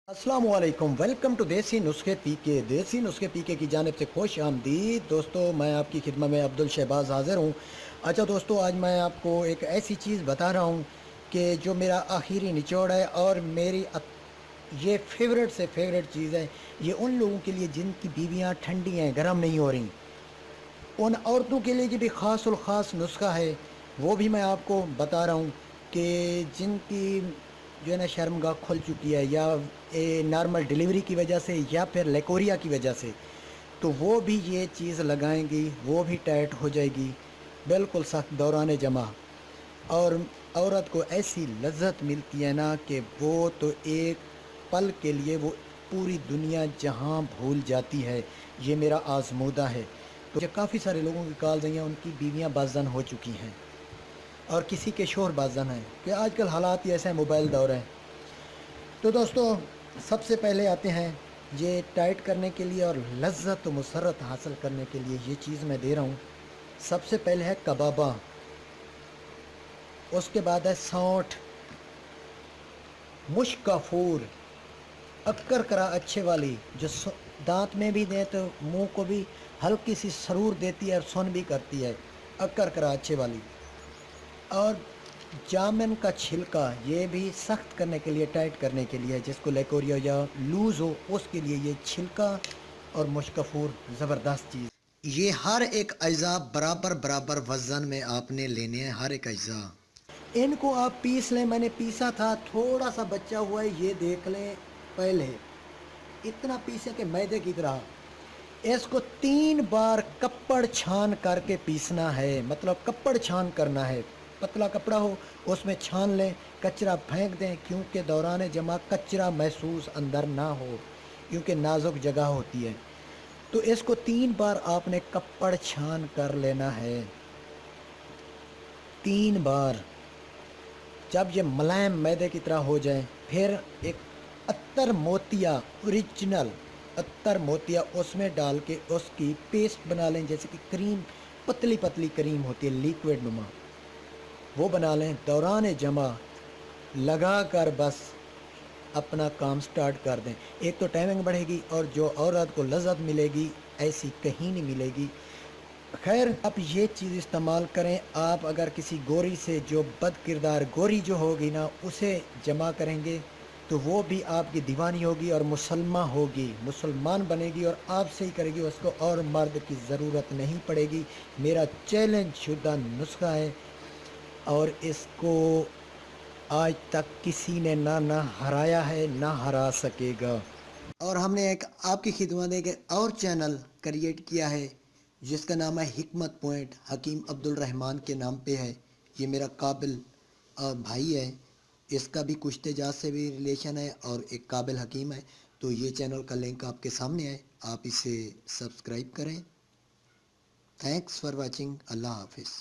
अस्सलाम वालेकुम। Welcome to देसी नुस्खे पीके की जानिब से खुश आमदीद। दोस्तों, मैं आपकी खिदमत में अब्दुल शहबाज हाज़िर हूँ। अच्छा दोस्तों, आज मैं आपको एक ऐसी चीज़ बता रहा हूँ कि जो मेरा आखिरी निचोड़ है और मेरी ये फेवरेट से फेवरेट चीज़ है। ये उन लोगों के लिए जिनकी बीवियाँ ठंडी हैं, गर्म नहीं हो रही, उन औरतों के लिए भी ख़ास और ख़ास नुस्खा है। वो भी मैं आपको बता रहा हूँ कि जिनकी जो है ना शर्मगाह खुल चुकी है, या नॉर्मल डिलीवरी की वजह से या फिर लेकोरिया की वजह से, तो वो भी ये चीज़ लगाएंगी, वो भी टाइट हो जाएगी, बिल्कुल सख्त दौरान जमा। और औरत को ऐसी लज्जत मिलती है ना कि वो तो एक पल के लिए वो पूरी दुनिया जहां भूल जाती है। ये मेरा आजमूदा है। तो मुझे काफ़ी सारे लोगों की कॉल आई हैं, उनकी बीवियां बाज़न हो चुकी हैं और किसी के शोहर बाज़न हैं, कि आजकल हालात ही ऐसे हैं, मोबाइल दौर है। तो दोस्तों, सबसे पहले आते हैं ये टाइट करने के लिए और लज्जत व मुसरत हासिल करने के लिए ये चीज़ मैं दे रहा हूँ। सबसे पहले है कबाबा, उसके बाद है सौंठ, मुश्काफूर, अक्कर करा अच्छे वाली, जो दांत में भी दे तो मुंह को भी हल्की सी सरूर देती है और सुन भी करती है, अक्कर करा अच्छे वाली। और जामन का छिलका, ये भी सख्त करने के लिए, टाइट करने के लिए, जिसको लेकोरिया या लूज़ हो उसके लिए ये छिलका और मुश्कफूर ज़बरदस्त चीज़। ये हर एक अज्जा बराबर बराबर वज़न में आपने लेने हैं, हर एक अज्जा। इनको आप पीस लें, मैंने पीसा था, थोड़ा सा बचा हुआ है, ये देख लें। पहले इतना पीसे कि मैदे की तरह। इसको 3 बार कपड़ छान करके पीसना है, मतलब कपड़ छान करना है। पतला कपड़ा हो उसमें छान लें, कचरा फेंक दें, क्योंकि दौरान जमा कचरा महसूस अंदर ना हो, क्योंकि नाजुक जगह होती है। तो इसको 3 बार आपने कपड़ छान कर लेना है, 3 बार। जब ये मुलायम मैदे की तरह हो जाए, फिर एक अत्तर मोतिया, ओरिजिनल अत्तर मोतिया उसमें डाल के उसकी पेस्ट बना लें, जैसे कि क्रीम, पतली पतली क्रीम होती है लिक्विड नुमा, वो बना लें। दौरान जमा लगा कर बस अपना काम स्टार्ट कर दें। एक तो टाइमिंग बढ़ेगी और जो औरत को लज्जत मिलेगी ऐसी कहीं नहीं मिलेगी। खैर, आप ये चीज़ इस्तेमाल करें। आप अगर किसी गोरी से, जो बद किरदार गोरी जो होगी ना, उसे जमा करेंगे तो वो भी आपकी दीवानी होगी और मुसलमान होगी, मुसलमान बनेगी और आपसे ही करेगी, उसको और मर्द की ज़रूरत नहीं पड़ेगी। मेरा चैलेंज शुदा नुस्खा है और इसको आज तक किसी ने ना हराया है, ना हरा सकेगा। और हमने एक आपकी खिदमत एक और चैनल क्रिएट किया है जिसका नाम है हिकमत पॉइंट, हकीम अब्दुल रहमान के नाम पे है। ये मेरा काबिल भाई है, इसका भी कुछ तेजाज से भी रिलेशन है और एक काबिल हकीम है। तो ये चैनल का लिंक आपके सामने है, आप इसे सब्सक्राइब करें। Thanks for watching. अल्लाह हाफिज़।